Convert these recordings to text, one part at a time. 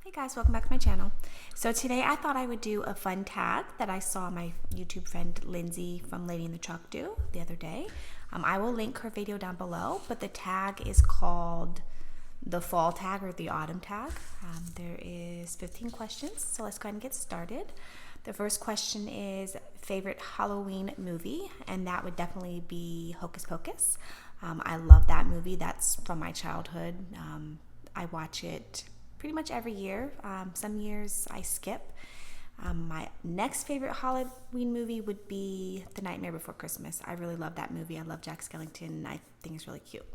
Hey guys, welcome back to my channel. So today I thought I would do a fun tag that I saw my YouTube friend Lindsay from Ladyandthetruck do the other day. I will link her video down below, but the tag is called the fall tag or the autumn tag. There is 15 questions, so let's go ahead and get started. The first question is favorite Halloween movie, and that would definitely be Hocus Pocus. I love that movie. That's from my childhood. I watch it pretty much every year. Some years I skip. My next favorite Halloween movie would be The Nightmare Before Christmas. I really love that movie. I love Jack Skellington. I think it's really cute.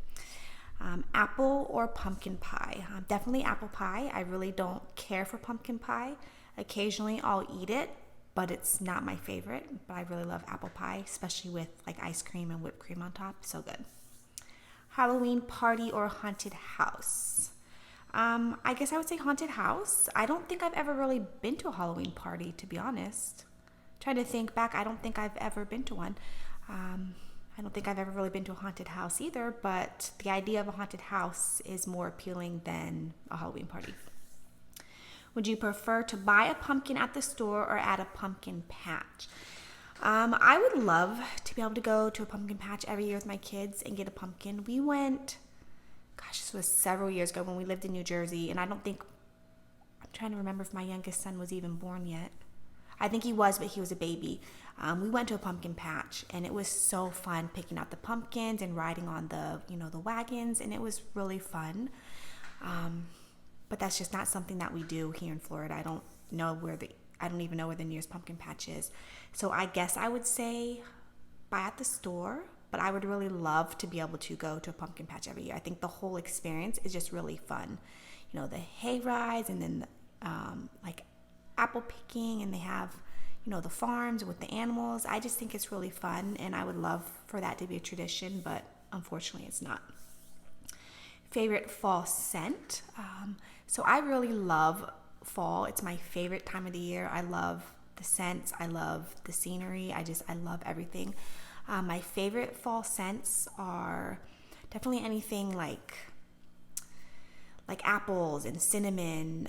Apple or pumpkin pie? Definitely apple pie. I really don't care for pumpkin pie. Occasionally I'll eat it, but it's not my favorite. But I really love apple pie, especially with like ice cream and whipped cream on top. So good. Halloween party or haunted house? I guess I would say haunted house. I don't think I've ever really been to a Halloween party, to be honest. Trying to think back, I don't think I've ever been to one. I don't think I've ever really been to a haunted house either, but the idea of a haunted house is more appealing than a Halloween party. Would you prefer to buy a pumpkin at the store or at a pumpkin patch? I would love to be able to go to a pumpkin patch every year with my kids and get a pumpkin. We went, this was several years ago when we lived in New Jersey, and I'm trying to remember if my youngest son was even born yet. I think he was, but he was a baby. We went to a pumpkin patch, and it was so fun picking out the pumpkins and riding on the wagons, and it was really fun. But that's just not something that we do here in Florida. I don't even know where the nearest pumpkin patch is. So I guess I would say buy at the store, but I would really love to be able to go to a pumpkin patch every year. I think the whole experience is just really fun. The hay rides, and then like apple picking, and they have the farms with the animals. I just think it's really fun, and I would love for that to be a tradition, but unfortunately it's not. Favorite fall scent? So I really love fall. It's my favorite time of the year. I love the scents. I love the scenery. I love everything. My favorite fall scents are definitely anything like apples and cinnamon.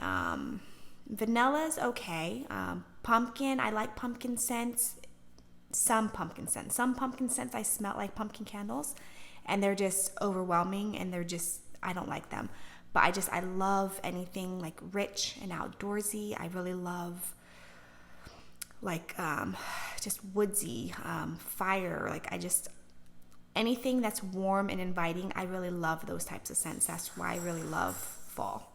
Vanilla's okay. Pumpkin, I like pumpkin scents. Some pumpkin scents. Some pumpkin scents I smell like pumpkin candles, and they're just overwhelming, and I don't like them. But I love anything like rich and outdoorsy. I really love just woodsy, fire. Anything that's warm and inviting. I really love those types of scents. That's why I really love fall.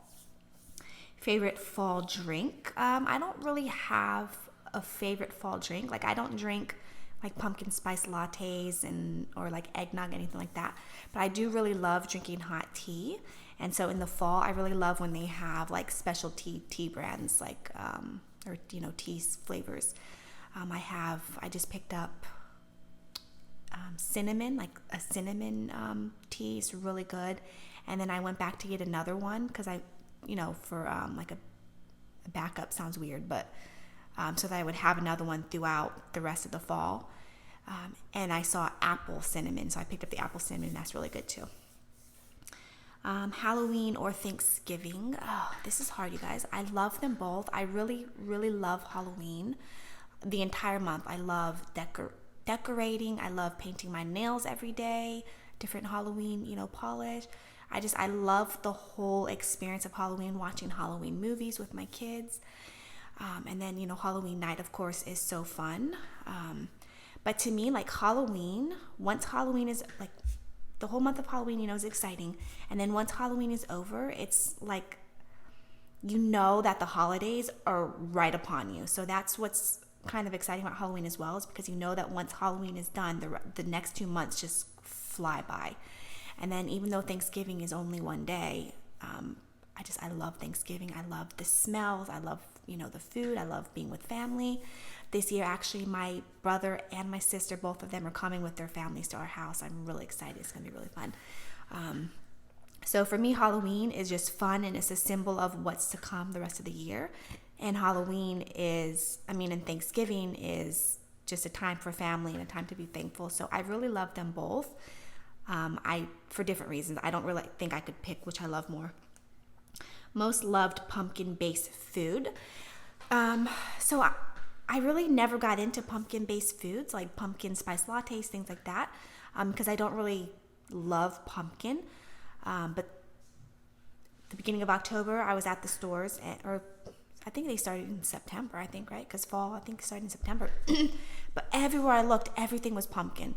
Favorite fall drink? I don't really have a favorite fall drink. I don't drink like pumpkin spice lattes or like eggnog, anything like that. But I do really love drinking hot tea. And so in the fall, I really love when they have like specialty tea brands, tea flavors. I just picked up cinnamon, like a cinnamon tea. It's really good. And then I went back to get another one because for like a backup sounds weird, but so that I would have another one throughout the rest of the fall. And I saw apple cinnamon, so I picked up the apple cinnamon. That's really good too. Halloween or Thanksgiving? Oh, this is hard, you guys. I love them both. I really, really love Halloween. The entire month. I love decorating. I love painting my nails every day. Different Halloween, polish. I love the whole experience of Halloween, watching Halloween movies with my kids. And then, Halloween night, of course, is so fun. But to me, Halloween, once Halloween is, the whole month of Halloween, is exciting. And then once Halloween is over, it's like, that the holidays are right upon you. So that's what's kind of exciting about Halloween as well, is because that once Halloween is done, the next 2 months just fly by. And then even though Thanksgiving is only one day, I love Thanksgiving. I love the smells. I love, the food. I love being with family. This year, actually, my brother and my sister, both of them are coming with their families to our house. I'm really excited. It's going to be really fun. So for me, Halloween is just fun, and it's a symbol of what's to come the rest of the year. And and Thanksgiving is just a time for family and a time to be thankful. So I really love them both. For different reasons. I don't really think I could pick which I love more. most loved pumpkin-based food. So I really never got into pumpkin-based foods like pumpkin spice lattes, things like that, because I don't really love pumpkin. But the beginning of October, I was at the stores, or I think they started in September, I think, right? Because fall, I think, started in September. But everywhere I looked, everything was pumpkin.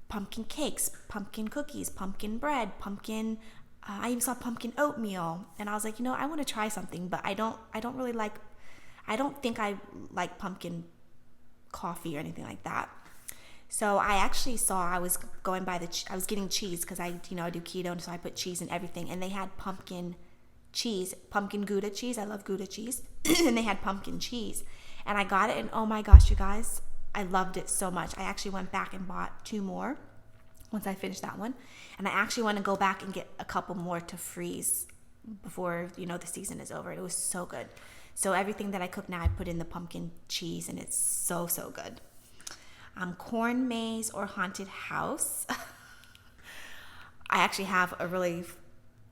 Pumpkin cakes, pumpkin cookies, pumpkin bread, pumpkin. I even saw pumpkin oatmeal, and I was like, I want to try something, but I don't really like. I don't think I like pumpkin coffee or anything like that. So I actually saw, I was going by I was getting cheese because I do keto, and so I put cheese in everything, and they had pumpkin cheese, pumpkin Gouda cheese. I love Gouda cheese, and they had pumpkin cheese, and I got it, and oh my gosh, you guys, I loved it so much. I actually went back and bought 2 more once I finished that one, and I actually want to go back and get a couple more to freeze before the season is over. It was so good. So everything that I cook now, I put in the pumpkin cheese, and it's so good. Corn maze or haunted house. I actually have a really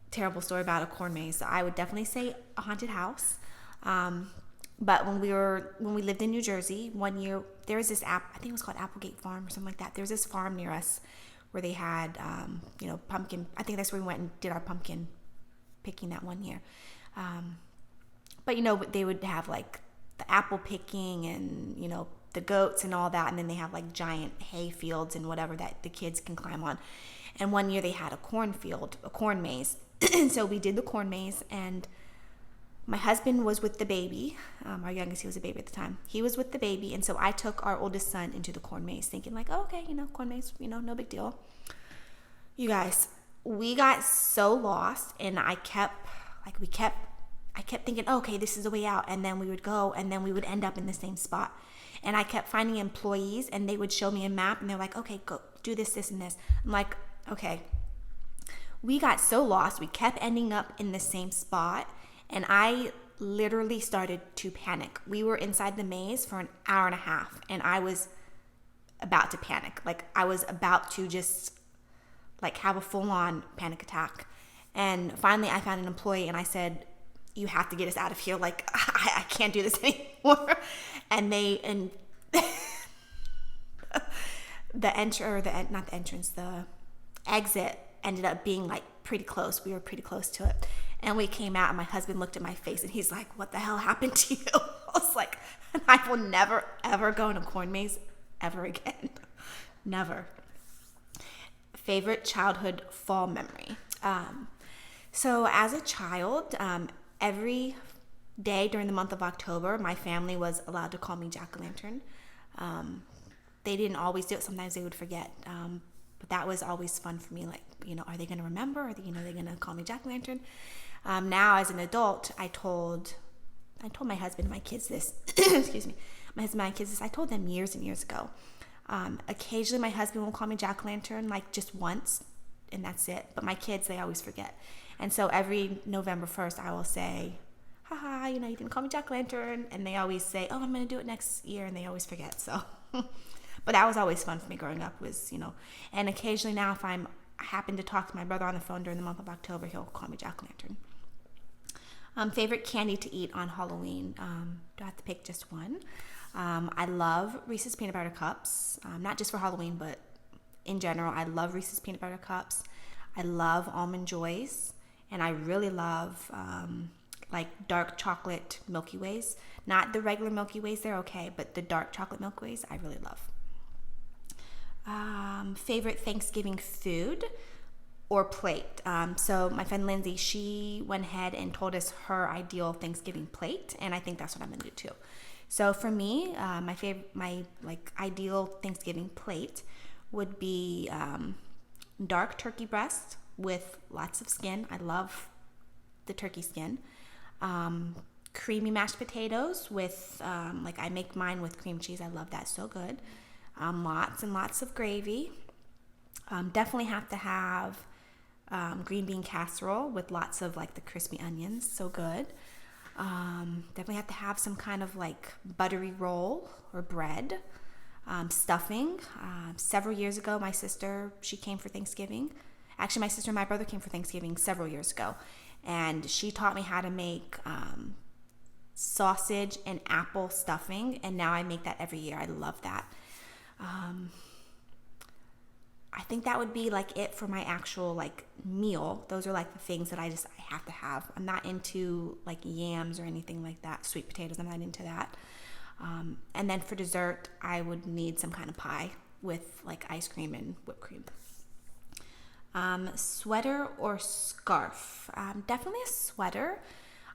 terrible story about a corn maze. So I would definitely say a haunted house. But when we lived in New Jersey, one year there was this I think it was called Applegate Farm or something like that. There was this farm near us where they had pumpkin. I think that's where we went and did our pumpkin picking that one year. But they would have like the apple picking and the goats and all that, and then they have like giant hay fields and whatever that the kids can climb on. And one year they had a corn maze. And so we did the corn maze, and my husband was with the baby. Our youngest, he was a baby at the time. He was with the baby, and so I took our oldest son into the corn maze, thinking like, oh, okay, corn maze, no big deal. You guys, we got so lost, and I kept thinking, oh, okay, this is the way out, and then we would go, and then we would end up in the same spot. And I kept finding employees, and they would show me a map, and they're like, okay, go do this, and this. I'm like, okay. We got so lost. We kept ending up in the same spot, and I literally started to panic. We were inside the maze for an hour and a half, and I was about to panic. Like, I was about to just, have a full-on panic attack. And finally, I found an employee, and I said, you have to get us out of here. Like, I can't do this anymore. And the exit ended up being pretty close. We were pretty close to it. And we came out, and my husband looked at my face, and he's like, what the hell happened to you? I was like, I will never, ever go in a corn maze ever again. Never. Favorite childhood fall memory. So as a child, every day during the month of October, my family was allowed to call me Jack-o'-lantern. They didn't always do it. Sometimes they would forget. But that was always fun for me. Are they going to remember? Are they going to call me Jack-o'-lantern? Now as an adult, I told my husband and my kids this. Excuse me. My husband and my kids this. I told them years and years ago. Occasionally my husband will call me Jack-o'-lantern, just once, and that's it. But my kids, they always forget. And so every November 1st, I will say, haha, you didn't call me Jack-o'-lantern. And they always say, oh, I'm going to do it next year. And they always forget. So, but that was always fun for me growing up and occasionally now if I happen to talk to my brother on the phone during the month of October, he'll call me Jack-o'-lantern. Favorite candy to eat on Halloween. Do I have to pick just one? I love Reese's Peanut Butter Cups. Not just for Halloween, but in general, I love Reese's Peanut Butter Cups. I love Almond Joys. And I really love dark chocolate Milky Ways. Not the regular Milky Ways, they're okay, but the dark chocolate Milky Ways I really love. Favorite Thanksgiving food or plate. So my friend Lindsay, she went ahead and told us her ideal Thanksgiving plate, and I think that's what I'm gonna do too. So for me, my ideal Thanksgiving plate would be dark turkey breast with lots of skin. I love the turkey skin. Creamy mashed potatoes with I make mine with cream cheese. I love that, so good. Lots and lots of gravy. Definitely have to have green bean casserole with lots of the crispy onions, so good. Definitely have to have some kind of buttery roll or bread. Stuffing. Several years ago, my sister, she came for Thanksgiving. Actually, my sister and my brother came for Thanksgiving several years ago. and she taught me how to make sausage and apple stuffing, and now I make that every year. I love that. I think that would be like it for my actual like meal. Those are like the things that I have to have. I'm not into like yams or anything like that. Sweet potatoes, I'm not into that. And then for dessert, I would need some kind of pie with like ice cream and whipped cream. Sweater or scarf? Definitely a sweater.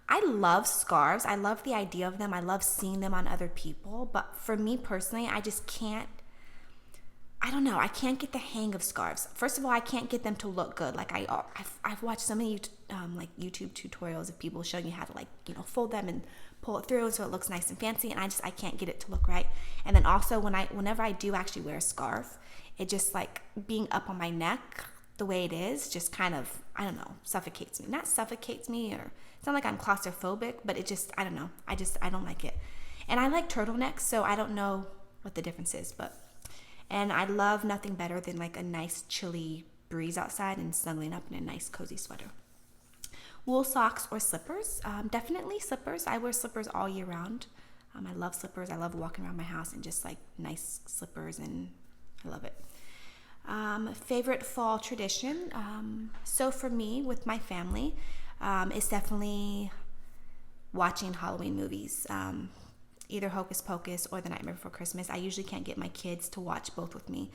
I love scarves. I love the idea of them. I love seeing them on other people. But for me personally, I just can't, I don't know. I can't get the hang of scarves. First of all, I can't get them to look good. Like I've watched so many like YouTube tutorials of people showing you how to like, fold them and pull it through so it looks nice and fancy. And I can't get it to look right. And then also whenever I do actually wear a scarf, it just like being up on my neck the way it is just kind of, I don't know, suffocates me. Not suffocates me, or it's not like I'm claustrophobic, but it just, I don't know. I don't like it. And I like turtlenecks, so I don't know what the difference is, and I love nothing better than like a nice chilly breeze outside and snuggling up in a nice cozy sweater. Wool socks or slippers? Definitely slippers. I wear slippers all year round. I love slippers. I love walking around my house in just like nice slippers, and I love it. Favorite fall tradition? So for me, with my family, it's definitely watching Halloween movies. Either Hocus Pocus or The Nightmare Before Christmas. I usually can't get my kids to watch both with me,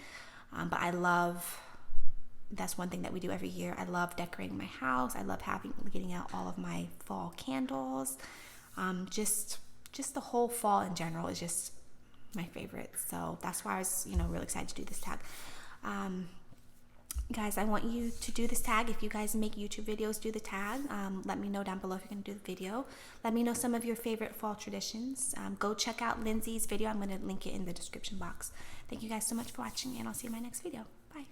but that's one thing that we do every year. I love decorating my house. I love getting out all of my fall candles. Just the whole fall in general is just my favorite. So that's why I was, really excited to do this tag. Guys, I want you to do this tag. If you guys make YouTube videos, do the tag. Let me know down below if you're going to do the video. Let me know some of your favorite fall traditions. Go check out Lindsay's video. I'm going to link it in the description box. Thank you guys so much for watching, and I'll see you in my next video. Bye.